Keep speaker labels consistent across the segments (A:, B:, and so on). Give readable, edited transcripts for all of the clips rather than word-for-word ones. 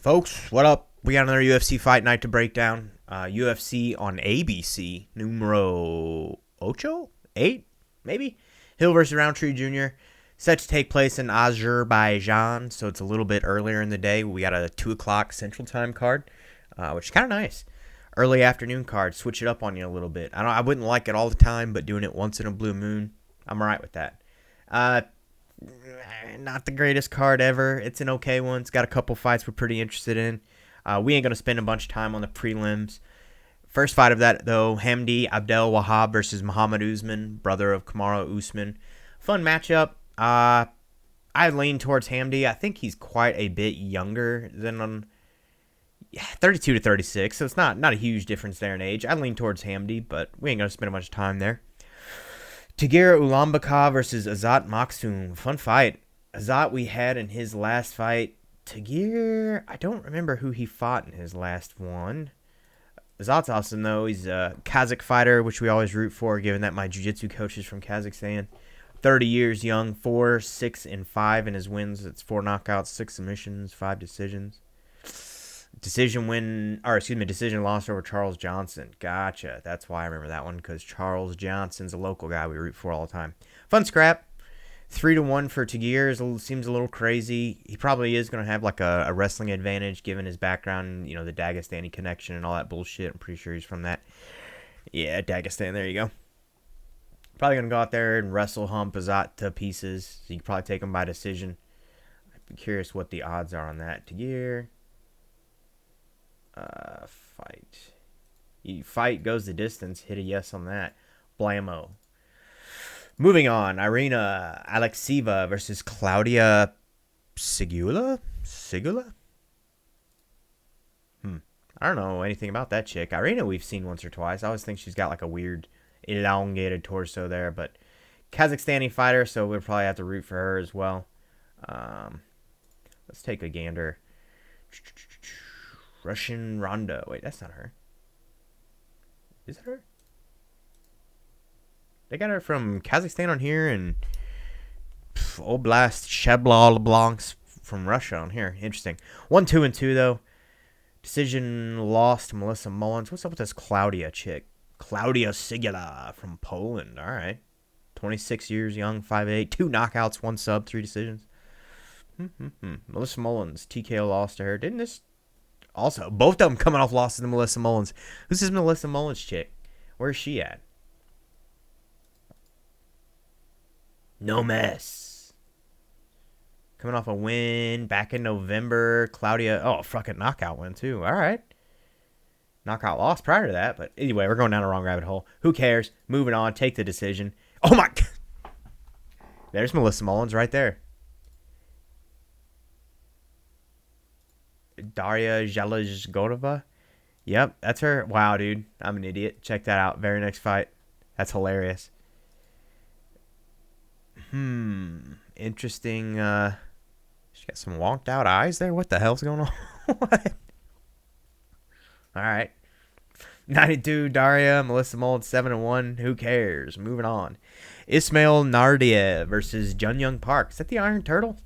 A: Folks, what up? We got another UFC Fight Night to break down. UFC on ABC, numero ocho? 8? Maybe? Hill versus Rountree Jr. Set to take place in Azerbaijan, so it's a little bit earlier in the day. We got a 2 o'clock Central Time card, which is kind of nice. Early afternoon card, switch it up on you a little bit. I wouldn't like it all the time, but doing it once in a blue moon, I'm alright with that. Not the greatest card ever. It's an okay one. It's got a couple fights we're pretty interested in. We ain't going to spend a bunch of time on the prelims. First fight of that, though, Hamdi Abdel Wahab versus Muhammad Usman, brother of Kamaru Usman. Fun matchup. I lean towards Hamdi. I think he's quite a bit younger than 32 to 36, so it's not a huge difference there in age. I lean towards Hamdi, but we ain't going to spend a bunch of time there. Tagir Ulanbekov versus Azat Maksum. Fun fight. Azat we had in his last fight. Tagir, I don't remember who he fought in his last one. Azat's awesome, though. He's a Kazakh fighter, which we always root for, given that my jiu-jitsu coach is from Kazakhstan. 30 years young, 4, 6, and 5 in his wins. It's 4 knockouts, 6 submissions, 5 decisions. Decision loss over Charles Johnson. Gotcha. That's why I remember that one, because Charles Johnson's a local guy we root for all the time. Fun scrap. 3-1 for Tagir seems a little crazy. He probably is going to have like a wrestling advantage given his background, the Dagestani connection and all that bullshit. I'm pretty sure he's from that. Yeah, Dagestan. There you go. Probably going to go out there and wrestle hump Azat to pieces. So you can probably take him by decision. I'd be curious what the odds are on that. Tagir. Fight goes the distance. Hit a yes on that. Blammo. Moving on. Irina Alekseeva versus Claudia Sigula? I don't know anything about that chick. Irina we've seen once or twice. I always think she's got like a weird elongated torso there, but Kazakhstani fighter, so we'll probably have to root for her as well. Let's take a gander. Russian Ronda. Wait, that's not her. Is it her? They got her from Kazakhstan on here and Oblast Shebla from Russia on here. Interesting. 1-2-2 though. Decision lost to Melissa Mullins. What's up with this Claudia chick? Claudia Sigula from Poland. All right. 26 years young, 5'8", 2 knockouts, 1 sub, 3 decisions. Melissa Mullins, TKO lost to her. Didn't this... Also, both of them coming off losses to Melissa Mullins. Who's this Melissa Mullins chick? Where's she at? No mess. Coming off a win back in November. Claudia, fucking knockout win too. All right. Knockout loss prior to that. But anyway, we're going down the wrong rabbit hole. Who cares? Moving on. Take the decision. Oh my... There's Melissa Mullins right there. Daria Zhalazgorova. Yep, that's her. Wow, dude. I'm an idiot. Check that out. Very next fight. That's hilarious. Interesting. She got some wonked out eyes there. What the hell's going on? What? All right. 92 Daria, Melissa Mullins 7-1. Who cares? Moving on. Ismail Nardiev versus Jun Young Park. Is that the Iron Turtle?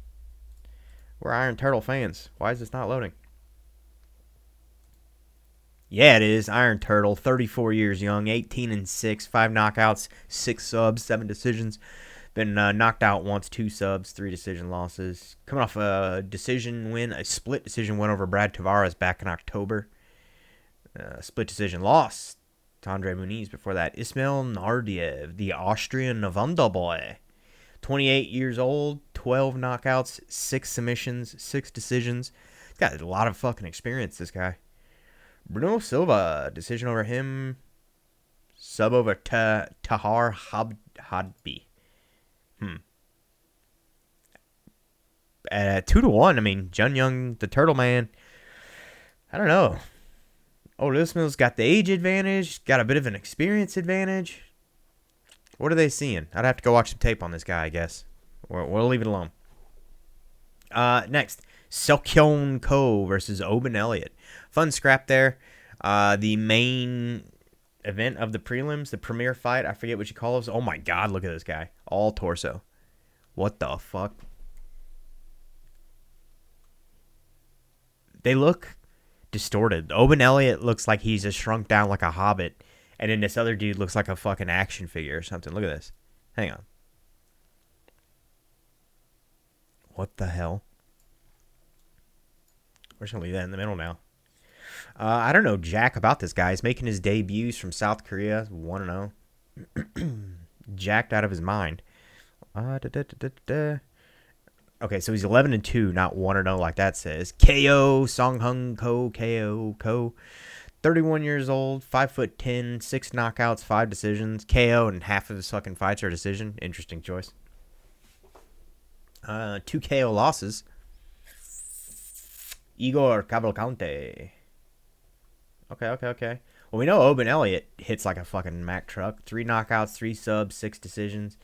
A: We're Iron Turtle fans. Why is this not loading? Yeah, it is. Iron Turtle, 34 years young, 18-6, 5 knockouts, 6 subs, 7 decisions. Been knocked out once, 2 subs, 3 decision losses. Coming off a decision win, a split decision win over Brad Tavares back in October. Split decision loss to Andre Muniz before that. Ismail Nardiev, the Austrian Wonder Boy. 28 years old, 12 knockouts, 6 submissions, 6 decisions. He's got a lot of fucking experience, this guy. Bruno Silva, decision over him. Sub over Tahar Hadbi. 2-1. I mean, Jun Young, the Turtle Man. I don't know. Ismail's got the age advantage, got a bit of an experience advantage. What are they seeing? I'd have to go watch some tape on this guy, I guess. We'll leave it alone. Next, Seokyeon Ko versus Oben Elliott. Fun scrap there. The main event of the prelims, the premier fight, I forget what you call it. Oh my god, look at this guy. All torso. What the fuck? they look distorted. Owen Elliott looks like he's just shrunk down like a hobbit, and then this other dude looks like a fucking action figure or something. Look at this. Hang on. What the hell? We're just going to leave that in the middle now. I don't know jack about this guy. He's making his debuts from South Korea. 1-0. Jacked out of his mind. Okay, so he's 11-2, not 1-0 like that says. KO, Song Hung Ko, KO. 31 years old, 5'10", 6 knockouts, 5 decisions. KO, and half of his fucking fights are decision. Interesting choice. 2 KO losses. Igor Cavalcante. Okay. Well, we know Owen Elliott hits like a fucking Mack truck. 3 knockouts, 3 subs, 6 decisions,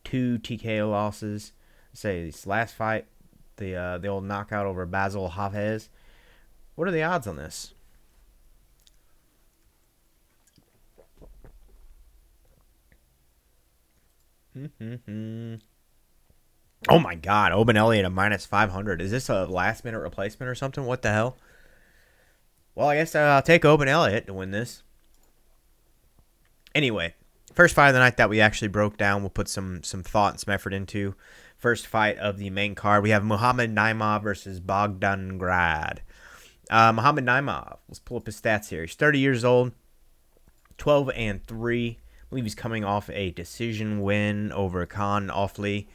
A: 2 TKO losses. Say this last fight, the old knockout over Basil Haves. What are the odds on this? Oh my God, Owen Elliott at -500. Is this a last minute replacement or something? What the hell? Well, I guess I'll take Owen Elliott to win this. Anyway, first fight of the night that we actually broke down, we'll put some thought and some effort into. First fight of the main card, we have Muhammad Naimov versus Bogdan Grad. Muhammad Naimov, let's pull up his stats here. He's 30 years old, 12-3. I believe he's coming off a decision win over Khan Offley.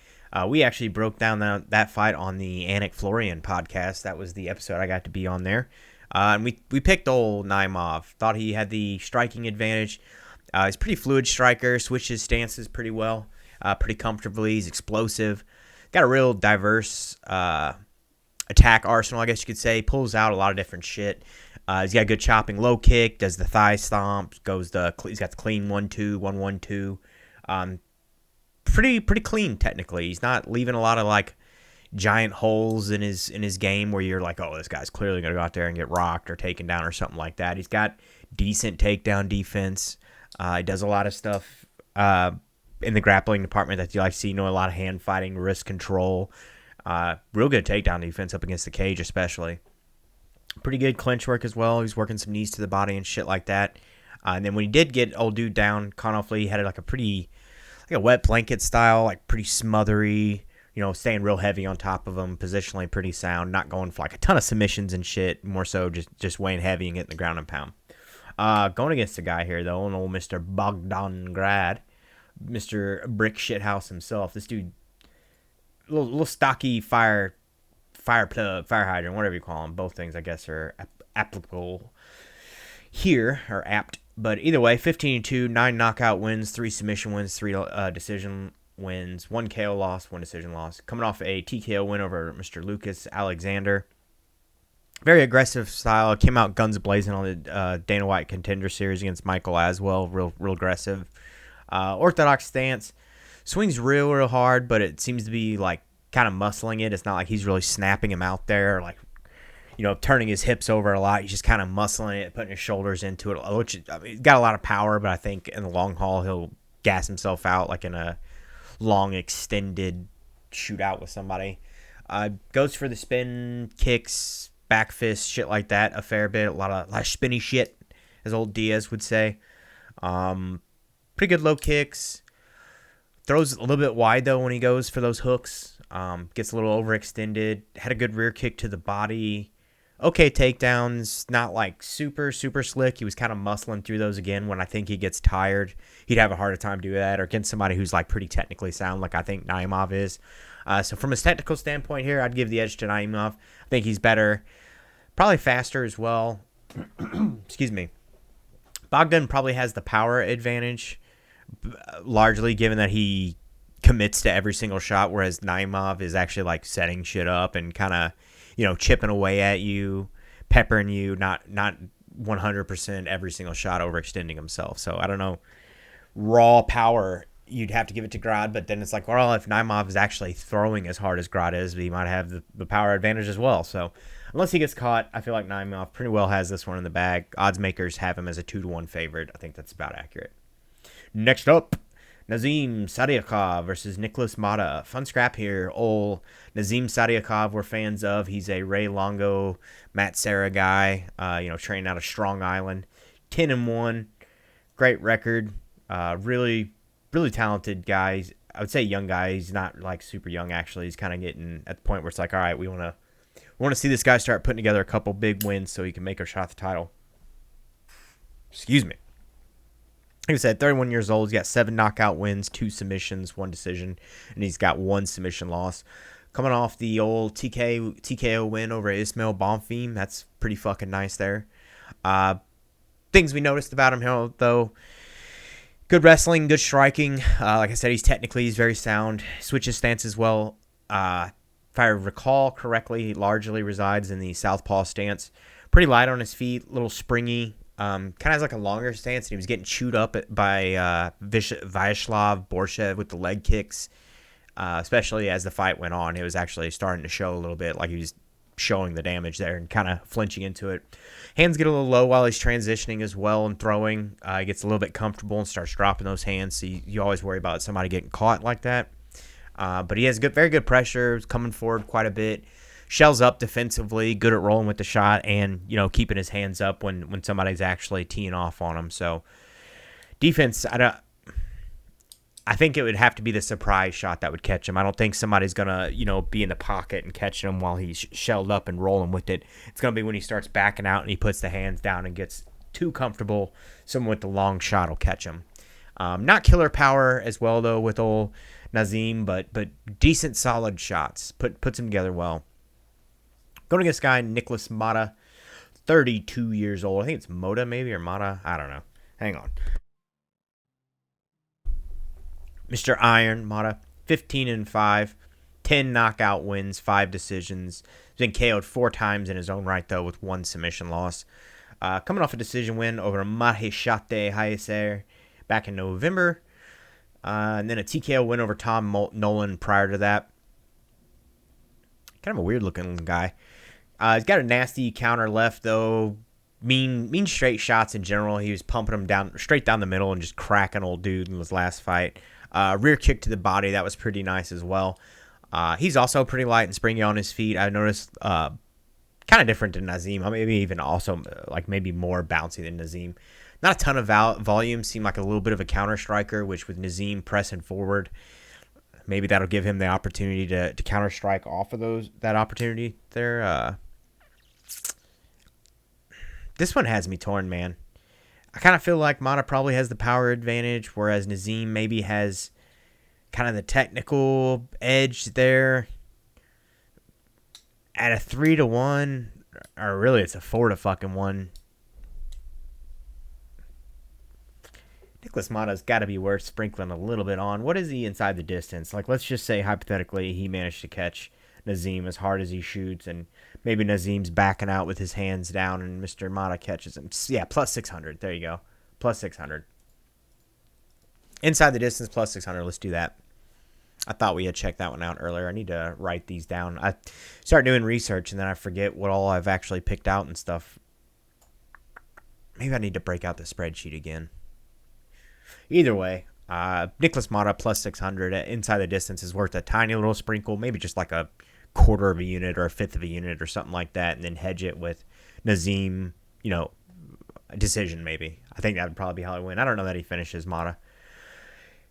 A: We actually broke down that fight on the Anik Florian podcast. That was the episode I got to be on there. And we picked old Naimov. Thought he had the striking advantage. He's a pretty fluid striker. Switches stances pretty well. Pretty comfortably. He's explosive. Got a real diverse attack arsenal, I guess you could say. Pulls out a lot of different shit. He's got a good chopping low kick. Does the thigh stomp. He's got the clean 1-2, 1-1-2. Pretty clean technically. He's not leaving a lot of like giant holes in his game where you're like, oh, this guy's clearly gonna go out there and get rocked or taken down or something like that. He's got decent takedown defense. He does a lot of stuff in the grappling department that you like to see. A lot of hand fighting, wrist control. Real good takedown defense up against the cage, especially. Pretty good clinch work as well. He's working some knees to the body and shit like that. And then when he did get old dude down, Connolly, he had like a wet blanket style, like pretty smothery, staying real heavy on top of him, positionally pretty sound, not going for like a ton of submissions and shit, more so just weighing heavy and getting the ground and pound. Going against a guy here, though, an old Mr. Bogdan Grad, Mr. Brick Shithouse himself. This dude, little stocky fire plug, fire hydrant, whatever you call them. Both things, I guess, are applicable here, or apt. But either way, 15-2, 9 knockout wins, 3 submission wins, 3 decision wins, 1 KO loss, 1 decision loss. Coming off a TKO win over Mr. Lucas Alexander. Very aggressive style. Came out guns blazing on the Dana White Contender Series against Michael Aswell. Real aggressive. Orthodox stance. Swings real hard, but it seems to be like kind of muscling it. It's not like he's really snapping him out there, like, turning his hips over a lot. He's just kind of muscling it, putting his shoulders into it, which, he's got a lot of power, but I think in the long haul, he'll gas himself out like in a long, extended shootout with somebody. Goes for the spin, kicks, back fist, shit like that a fair bit. A lot of spinny shit, as old Diaz would say. Pretty good low kicks. Throws a little bit wide, though, when he goes for those hooks. Gets a little overextended. Had a good rear kick to the body. Okay takedowns, not like super slick. He was kind of muscling through those again. When I think he gets tired, he'd have a harder time doing that, or against somebody who's like pretty technically sound, like I think Naimov is. So from a technical standpoint here, I'd give the edge to Naimov. I think he's better, probably faster as well. Excuse me. Bogdan probably has the power advantage, largely given that he commits to every single shot, whereas Naimov is actually like setting shit up and kind of, chipping away at you, peppering you, not 100% every single shot, overextending himself. So I don't know, raw power, you'd have to give it to Grad, but then it's like, well, if Naimov is actually throwing as hard as Grad is, he might have the power advantage as well. So unless he gets caught, I feel like Naimov pretty well has this one in the bag. Odds makers have him as a 2-1 favorite. I think that's about accurate. Next up, Nazim Sadiakov versus Nicholas Mata. Fun scrap here. Old Nazim Sadiakov we're fans of. He's a Ray Longo, Matt Serra guy, training out of Strong Island. 10-1. Great record. Really, really talented guy. I would say young guy. He's not like super young, actually. He's kind of getting at the point where it's like, all right, we want to see this guy start putting together a couple big wins so he can make a shot at the title. Excuse me. Like I said, 31 years old. He's got 7 knockout wins, 2 submissions, 1 decision, and he's got 1 submission loss. Coming off the old TKO win over Ismail Bonfim. That's pretty fucking nice there. Things we noticed about him, though. Good wrestling, good striking. Like I said, he's very sound. Switches stances well. If I recall correctly, he largely resides in the southpaw stance. Pretty light on his feet, a little springy. Kind of has like a longer stance, and he was getting chewed up by Vyacheslav Borshev with the leg kicks, especially as the fight went on. It was actually starting to show a little bit, like he was showing the damage there and kind of flinching into it. Hands get a little low while he's transitioning as well and throwing. He gets a little bit comfortable and starts dropping those hands, so you always worry about somebody getting caught like that. But he has very good pressure, coming forward quite a bit. Shells up defensively, good at rolling with the shot, and keeping his hands up when somebody's actually teeing off on him. So defense, I think it would have to be the surprise shot that would catch him. I don't think somebody's gonna be in the pocket and catch him while he's shelled up and rolling with it. It's gonna be when he starts backing out and he puts the hands down and gets too comfortable. Someone with the long shot will catch him. Not killer power as well though with old Nazim, but decent solid shots. Puts him together well. Going against guy Nicholas Mata, 32 years old. I think it's Mota maybe, or Mata. I don't know. Hang on. Mr. Iron Mata, 15-5, 10 knockout wins, 5 decisions. He's been KO'd 4 times in his own right, though, with 1 submission loss. Coming off a decision win over Maheshate Hayaser back in November. And then a TKO win over Tom Nolan prior to that. Kind of a weird-looking guy. He's got a nasty counter left, though. Mean straight shots in general. He was pumping them down straight down the middle and just cracking old dude in his last fight. Rear kick to the body. That was pretty nice as well. He's also pretty light and springy on his feet. I noticed kind of different than Nazim. Maybe even also maybe more bouncy than Nazim. Not a ton of volume. Seemed like a little bit of a counter striker, which with Nazim pressing forward, maybe that'll give him the opportunity to counter strike off of that opportunity there. This one has me torn, man. I kind of feel like Mata probably has the power advantage, whereas Nazim maybe has kind of the technical edge there. At a 3-1, or really it's a 4-1. Nicholas Mata's got to be worth sprinkling a little bit on. What is he inside the distance? Let's just say hypothetically he managed to catch Nazim as hard as he shoots, and maybe Nazim's backing out with his hands down, and Mr. Mata catches him. Yeah, plus 600. There you go. Plus 600. Inside the distance, plus 600. Let's do that. I thought we had checked that one out earlier. I need to write these down. I start doing research, and then I forget what all I've actually picked out and stuff. Maybe I need to break out the spreadsheet again. Either way, Nicholas Mata plus 600 inside the distance is worth a tiny little sprinkle, maybe just like a quarter of a unit or a fifth of a unit or something like that, and then hedge it with Nazim, a decision maybe. I think that would probably be how I win. I don't know that he finishes Mata.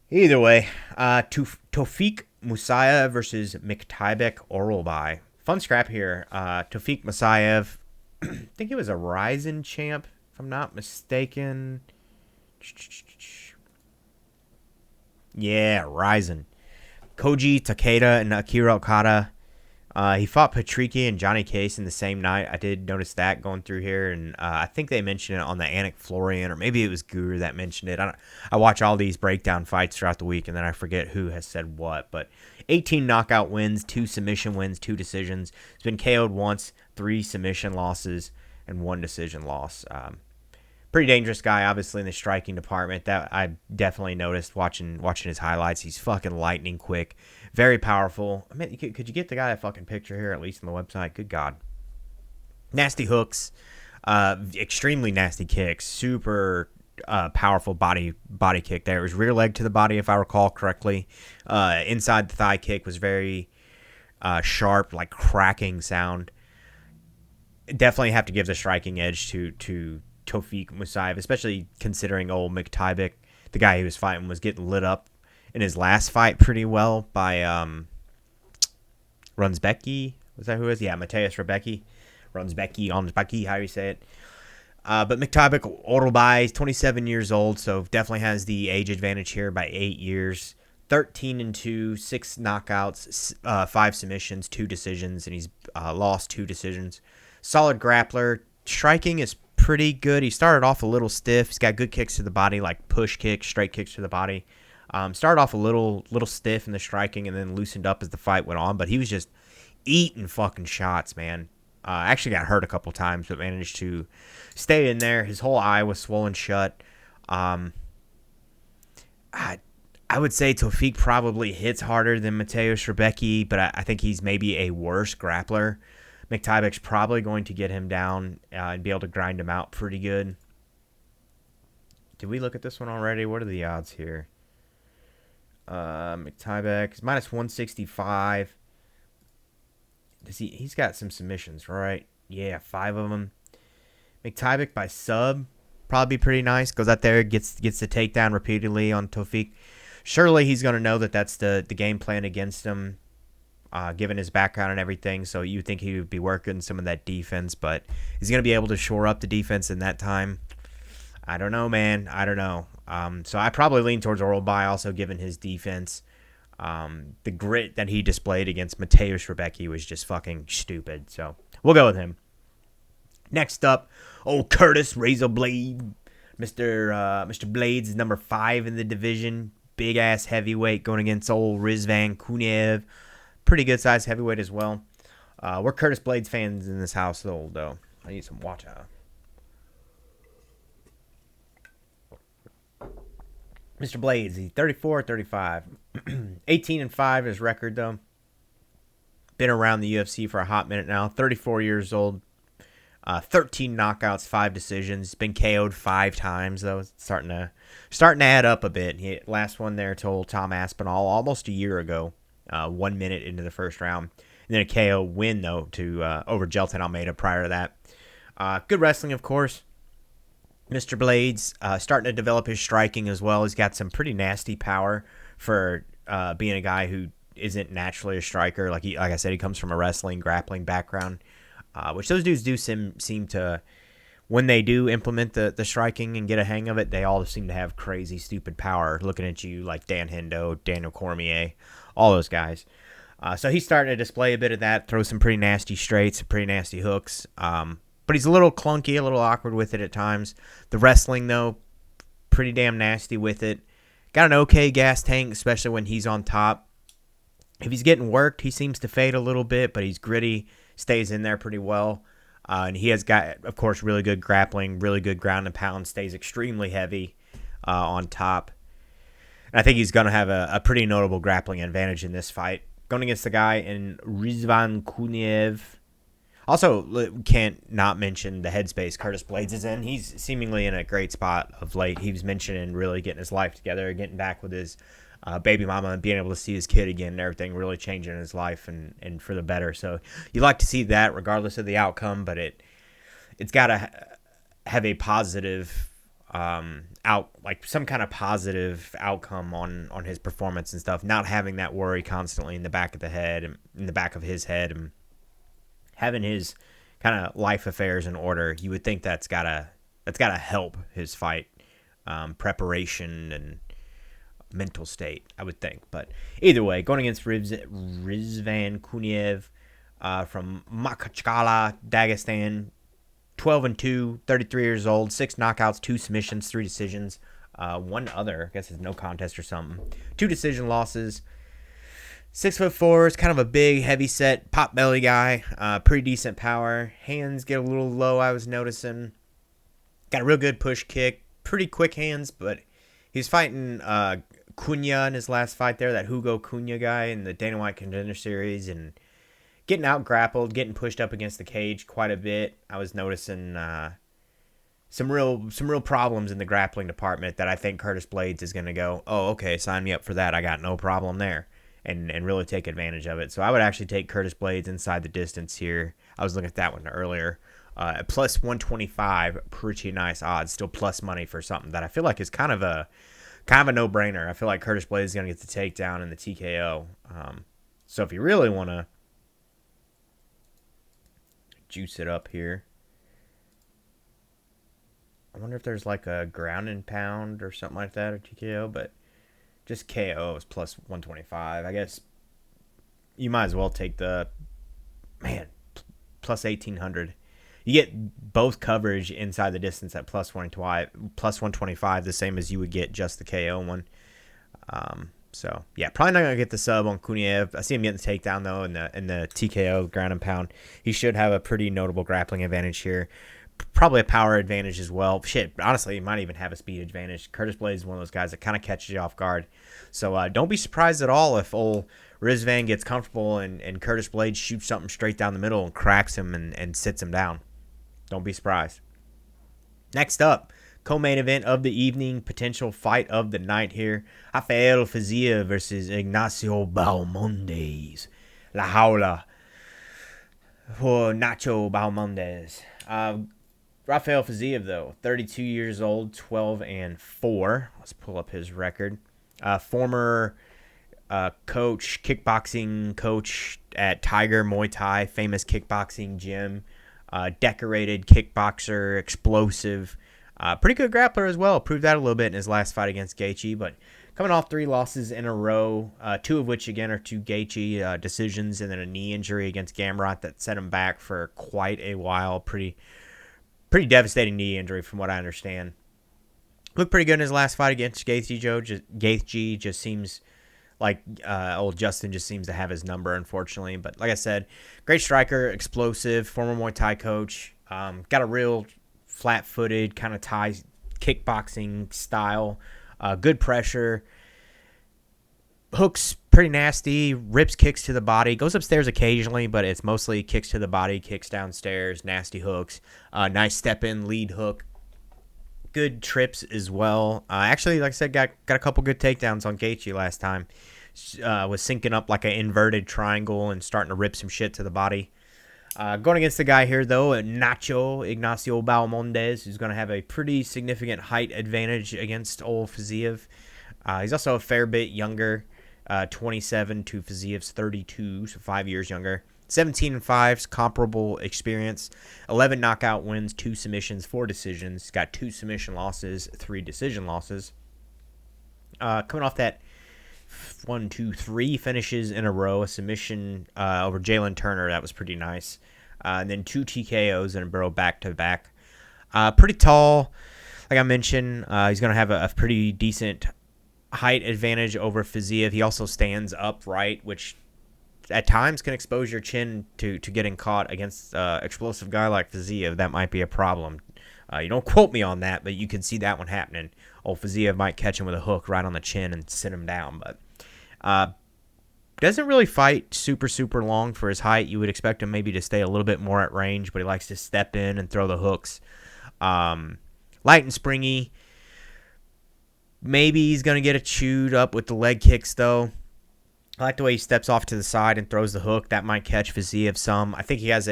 A: Either way, Tofik Musayev versus Miktaibek Oralbai. Fun scrap here. Tofik Musayev, I think he was a Ryzen champ, if I'm not mistaken. Yeah, Ryzen. Koji Takeda and Akira Okada. He fought Patricky and Johnny Case in the same night. I did notice that going through here, and I think they mentioned it on the Anik Florian, or maybe it was Guru that mentioned it. I watch all these breakdown fights throughout the week, and then I forget who has said what. But 18 knockout wins, 2 submission wins, 2 decisions. He's been KO'd once, 3 submission losses, and 1 decision loss. Pretty dangerous guy, obviously, in the striking department. That I definitely noticed watching his highlights. He's fucking lightning quick, very powerful. I mean, could you get the guy a fucking picture here, at least on the website? Good God. Nasty hooks, extremely nasty kicks, super powerful body kick there. It was rear leg to the body, if I recall correctly. Inside the thigh kick was very sharp, like cracking sound. Definitely have to give the striking edge to Tofik Musayev, especially considering old McTybick, the guy he was fighting, was getting lit up in his last fight pretty well by Runsbecki. Was that who it was? Yeah, Mateus Rebecki. Runsbecki, how you say it. But McTybick, Orlbai, he's 27 years old, so definitely has the age advantage here by 8 years. 13-2, 6 knockouts, 5 submissions, 2 decisions, and he's lost 2 decisions. Solid grappler. Striking is pretty good. He started off a little stiff. He's got good kicks to the body, like push kicks, straight kicks to the body. Started off a little stiff in the striking and then loosened up as the fight went on, but he was just eating fucking shots, man. Actually got hurt a couple times, but managed to stay in there. His whole eye was swollen shut. I would say Tofik probably hits harder than Mateus Rebecki, but I think he's maybe a worse grappler. McTybick's probably going to get him down and be able to grind him out pretty good. Did we look at this one already? What are the odds here? McTybick is minus 165. He's got some submissions, right? Yeah, 5 of them. McTybick by sub, probably pretty nice. Goes out there, gets the takedown repeatedly on Tofik. Surely he's going to know that that's the game plan against him, given his background and everything. So you think he would be working some of that defense, but he's going to be able to shore up the defense in that time. I don't know, man. I don't know. So I probably lean towards Orlbai, also given his defense. The grit that he displayed against Mateus Rebecki was just fucking stupid. So we'll go with him. Next up, old Curtis Razorblade. Mr. Blades is number 5 in the division. Big ass heavyweight going against old Rizvan Kuniev. Pretty good sized heavyweight as well. We're Curtis Blades fans in this household, though. I need some water. Mr. Blades, he's 34-35. 18-5 his record, though. Been around the UFC for a hot minute now. 34 years old. 13 knockouts, 5 decisions. Been KO'd 5 times, though. It's starting to add up a bit. Last one there told Tom Aspinall almost a year ago. 1 minute into the first round. And then a KO win, though, over Jelton Almeida prior to that. Good wrestling, of course. Mr. Blades starting to develop his striking as well. He's got some pretty nasty power for being a guy who isn't naturally a striker. Like I said, he comes from a wrestling, grappling background, which those dudes do seem to, when they do implement the striking and get a hang of it, they all seem to have crazy, stupid power. Looking at you like Dan Hendo, Daniel Cormier, all those guys. So he's starting to display a bit of that, throw some pretty nasty straights, pretty nasty hooks. But he's a little clunky, a little awkward with it at times. The wrestling, though, pretty damn nasty with it. Got an okay gas tank, especially when he's on top. If he's getting worked, he seems to fade a little bit, but he's gritty, stays in there pretty well. And he has got, of course, really good grappling, really good ground and pound, stays extremely heavy on top. And I think he's going to have a pretty notable grappling advantage in this fight. Going against the guy in Rizvan Kuniev. Also, can't not mention the headspace Curtis Blades is in. He's seemingly in a great spot of late. He was mentioning really getting his life together, getting back with his baby mama and being able to see his kid again and everything really changing in his life and for the better. So you like to see that regardless of the outcome, but it's got to have a positive some kind of positive outcome on his performance and stuff. Not having that worry constantly in the back of the head and in the back of his head and having his kind of life affairs in order. You would think that's gotta help his fight preparation and mental state, I would think. But either way, going against Rizvan Kuniev from Makhachkala, Dagestan, 12-2, 33 years old, 6 knockouts, 2 submissions, 3 decisions, one other, I guess it's no contest or something. 2 decision losses. 6'4", is kind of a big, heavy-set, pot-belly guy. Pretty decent power. Hands get a little low, I was noticing. Got a real good push kick. Pretty quick hands, but he was fighting Cunha in his last fight there, that Hugo Cunha guy in the Dana White Contender Series, and getting out-grappled, getting pushed up against the cage quite a bit. I was noticing some real problems in the grappling department that I think Curtis Blades is going to go, oh, okay, sign me up for that. I got no problem there, and really take advantage of it. So I would actually take Curtis Blades inside the distance here. I was looking at that one earlier. At plus 125, pretty nice odds. Still plus money for something that I feel like is kind of a no-brainer. I feel like Curtis Blades is going to get the takedown and the TKO. So if you really want to juice it up here, I wonder if there's like a ground and pound or something like that, or TKO, but just KO is plus 125. I guess you might as well take the, plus 1800. You get both coverage inside the distance at plus 125, the same as you would get just the KO one. So yeah, probably not gonna get the sub on Kuniev. I see him getting the takedown though, in the TKO ground and pound. He should have a pretty notable grappling advantage here. Probably a power advantage as well. Shit, honestly, he might even have a speed advantage. Curtis Blades is one of those guys that kind of catches you off guard. So don't be surprised at all if old Rizvan gets comfortable and Curtis Blades shoots something straight down the middle and cracks him and sits him down. Don't be surprised. Next up, co-main event of the evening, potential fight of the night here. Rafael Fiziev versus Ignacio Bahamondes. La Jaula for Nacho Bahamondes. Rafael Fiziev, though, 32 years old, 12-4. Let's pull up his record. Former coach, kickboxing coach at Tiger Muay Thai, famous kickboxing gym. Decorated kickboxer, explosive. Pretty good grappler as well. Proved that a little bit in his last fight against Gaethje, but coming off 3 losses in a row, 2 of which, again, are to Gaethje decisions, and then a knee injury against Gamrot that set him back for quite a while. Pretty devastating knee injury from what I understand. Looked pretty good in his last fight against Gaethje. Gaethje just seems like old Justin just seems to have his number, unfortunately. But like I said, great striker, explosive, former Muay Thai coach. Got a real flat-footed kind of Thai kickboxing style. Good pressure. Hooks pretty nasty. Rips kicks to the body. Goes upstairs occasionally, but it's mostly kicks to the body, kicks downstairs, nasty hooks. Nice step-in lead hook. Good trips as well. Actually, like I said, got a couple good takedowns on Gaethje last time. Was syncing up like an inverted triangle and starting to rip some shit to the body. Going against the guy here, though, Nacho Ignacio Bahamondes, who's going to have a pretty significant height advantage against old Fiziev. He's also a fair bit younger, 27 to Fiziev's 32, so 5 years younger. 17-5, comparable experience. 11 knockout wins, 2 submissions, 4 decisions. Got 2 submission losses, 3 decision losses. Coming off that 3 finishes in a row, a submission over Jalen Turner, that was pretty nice. And then 2 TKOs in a row back-to-back. Pretty tall, like I mentioned. He's going to have a pretty decent height advantage over Fiziev. He also stands upright, which at times can expose your chin to getting caught against an explosive guy like Fiziev. That might be a problem. You don't quote me on that, but you can see that one happening. Old Fiziev might catch him with a hook right on the chin and sit him down, but doesn't really fight super long for his height. You would expect him maybe to stay a little bit more at range, but he likes to step in and throw the hooks. Light and springy. Maybe he's going to get it chewed up with the leg kicks, though. I like the way he steps off to the side and throws the hook. That might catch Fiziev some. I think he has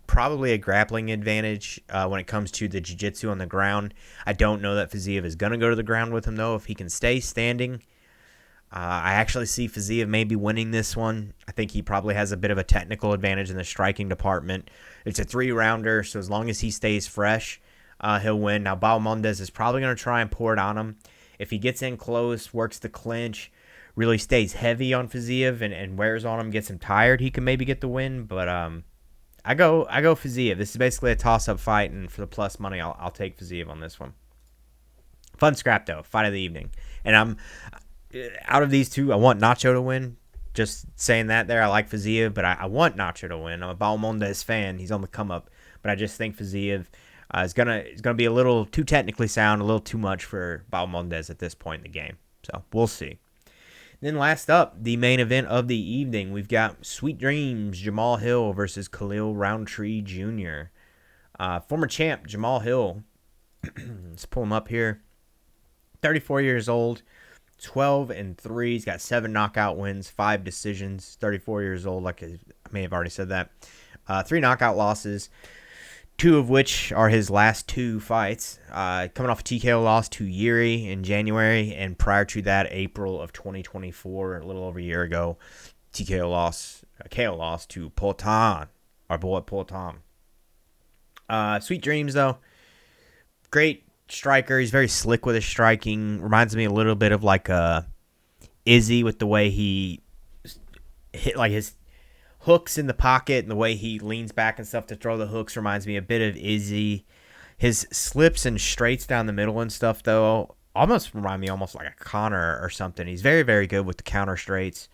A: probably a grappling advantage when it comes to the jiu-jitsu on the ground. I don't know that Fiziev is going to go to the ground with him, though, if he can stay standing. I actually see Fiziev maybe winning this one. I think he probably has a bit of a technical advantage in the striking department. It's a 3-rounder, so as long as he stays fresh, he'll win. Now, Bahamondes is probably going to try and pour it on him. If he gets in close, works the clinch, really stays heavy on Fiziev and wears on him, gets him tired, he can maybe get the win. But I go Fiziev. This is basically a toss-up fight, and for the plus money, I'll take Fiziev on this one. Fun scrap, though. Fight of the evening. And I'm out of these two, I want Nacho to win. Just saying that there. I like Fiziev, but I want Nacho to win. I'm a Bahamondes fan. He's on the come-up. But I just think Fiziev is gonna be a little too technically sound, a little too much for Bahamondes at this point in the game. So we'll see. Then last up, the main event of the evening, we've got Sweet Dreams, Jamahal Hill versus Khalil Rountree Jr. Former champ Jamahal Hill Let's pull him up here. 34 years old, 12-3. He's got 7 knockout wins, 5 decisions. 34 years old, like I may have already said that. 3 knockout losses, 2 of which are his last 2 fights. Coming off a TKO loss to Yuri in January, and prior to that, April of 2024, a little over a year ago, KO loss to Poatan, our boy Poatan. Sweet dreams, though. Great striker. He's very slick with his striking. Reminds me a little bit of like Izzy with the way he hit, like his hooks in the pocket and the way he leans back and stuff to throw the hooks reminds me a bit of Izzy. His slips and straights down the middle and stuff, though, almost remind me almost like a Connor or something. He's very, very good with the counter straights.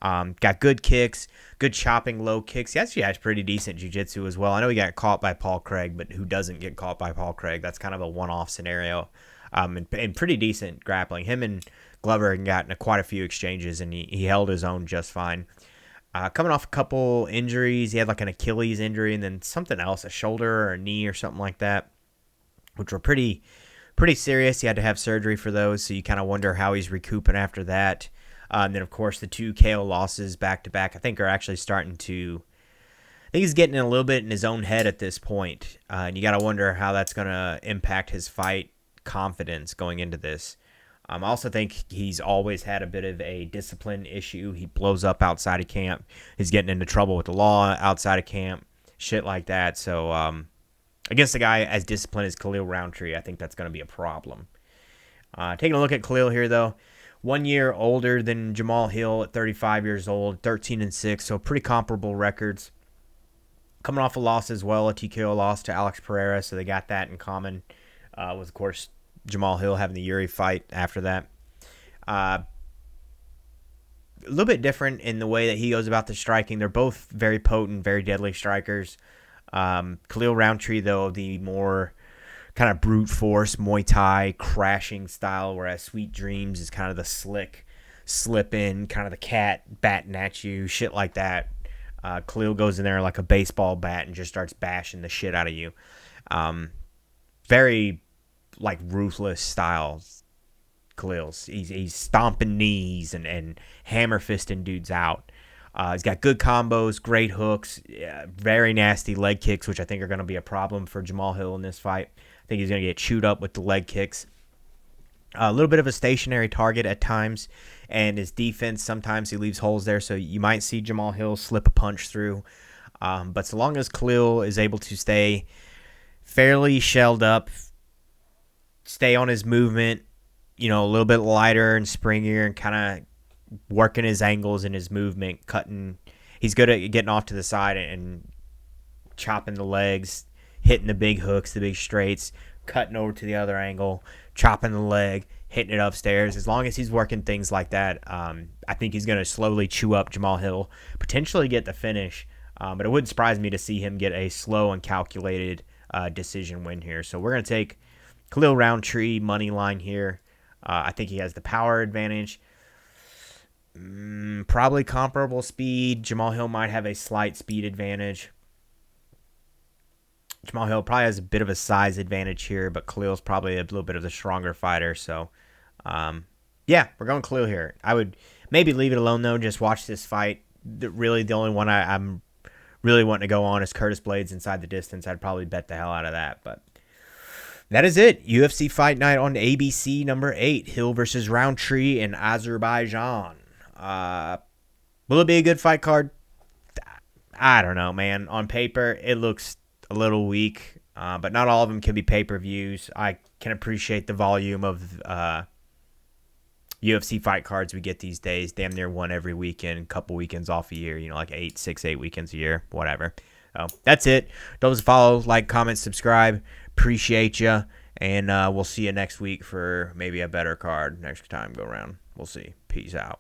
A: Got good kicks, good chopping low kicks. He actually has pretty decent jiu-jitsu as well. I know he got caught by Paul Craig, but who doesn't get caught by Paul Craig? That's kind of a one-off scenario. And pretty decent grappling. Him and Glover got into quite a few exchanges, and he held his own just fine. Coming off a couple injuries, he had like an Achilles injury and then something else, a shoulder or a knee or something like that, which were pretty serious. He had to have surgery for those, so you kind of wonder how he's recouping after that. And then, of course, the 2 KO losses back-to-back, I think, are actually starting to... I think he's getting a little bit in his own head at this point. And you got to wonder how that's going to impact his fight confidence going into this. I also think he's always had a bit of a discipline issue. He blows up outside of camp. He's getting into trouble with the law outside of camp, shit like that. So against a guy as disciplined as Khalil Rountree, I think that's going to be a problem. Taking a look at Khalil here, though. 1 year older than Jamahal Hill at 35 years old, 13-6, so pretty comparable records. Coming off a loss as well, a TKO loss to Alex Pereira, so they got that in common. With, of course, Jamahal Hill having the Yuri fight after that. A little bit different in the way that he goes about the striking. They're both very potent, very deadly strikers. Khalil Rountree, though, the more kind of brute force, Muay Thai, crashing style, whereas Sweet Dreams is kind of the slick, slip in, kind of the cat batting at you, shit like that. Khalil goes in there like a baseball bat and just starts bashing the shit out of you. Very, like, ruthless styles, Khalil's. He's stomping knees and hammer fisting dudes out. He's got good combos, great hooks, very nasty leg kicks, which I think are going to be a problem for Jamahal Hill in this fight. I think he's going to get chewed up with the leg kicks. A little bit of a stationary target at times, and his defense, sometimes he leaves holes there, so you might see Jamahal Hill slip a punch through. But so long as Khalil is able to stay fairly shelled up, stay on his movement, a little bit lighter and springier and kind of working his angles and his movement, cutting. He's good at getting off to the side and chopping the legs, hitting the big hooks, the big straights, cutting over to the other angle, chopping the leg, hitting it upstairs. As long as he's working things like that, I think he's going to slowly chew up Jamahal Hill, potentially get the finish. But it wouldn't surprise me to see him get a slow and calculated decision win here. So we're going to take Khalil Rountree money line here. I think he has the power advantage. Probably comparable speed. Jamahal Hill might have a slight speed advantage. Jamahal Hill probably has a bit of a size advantage here, but Khalil's probably a little bit of the stronger fighter. So, yeah, we're going Khalil here. I would maybe leave it alone, though. Just watch this fight. Really, the only one I'm really wanting to go on is Curtis Blades inside the distance. I'd probably bet the hell out of that. But that is it. UFC Fight Night on ABC number 8. Hill versus Rountree in Azerbaijan. Will it be a good fight card? I don't know, man. On paper, it looks a little weak, but not all of them can be pay-per-views. I can appreciate the volume of UFC fight cards we get these days. Damn near one every weekend, a couple weekends off a year, like 8 weekends a year, whatever. So that's it. Don't follow, like, comment, subscribe. Appreciate you, and we'll see you next week for maybe a better card next time go around. We'll see. Peace out.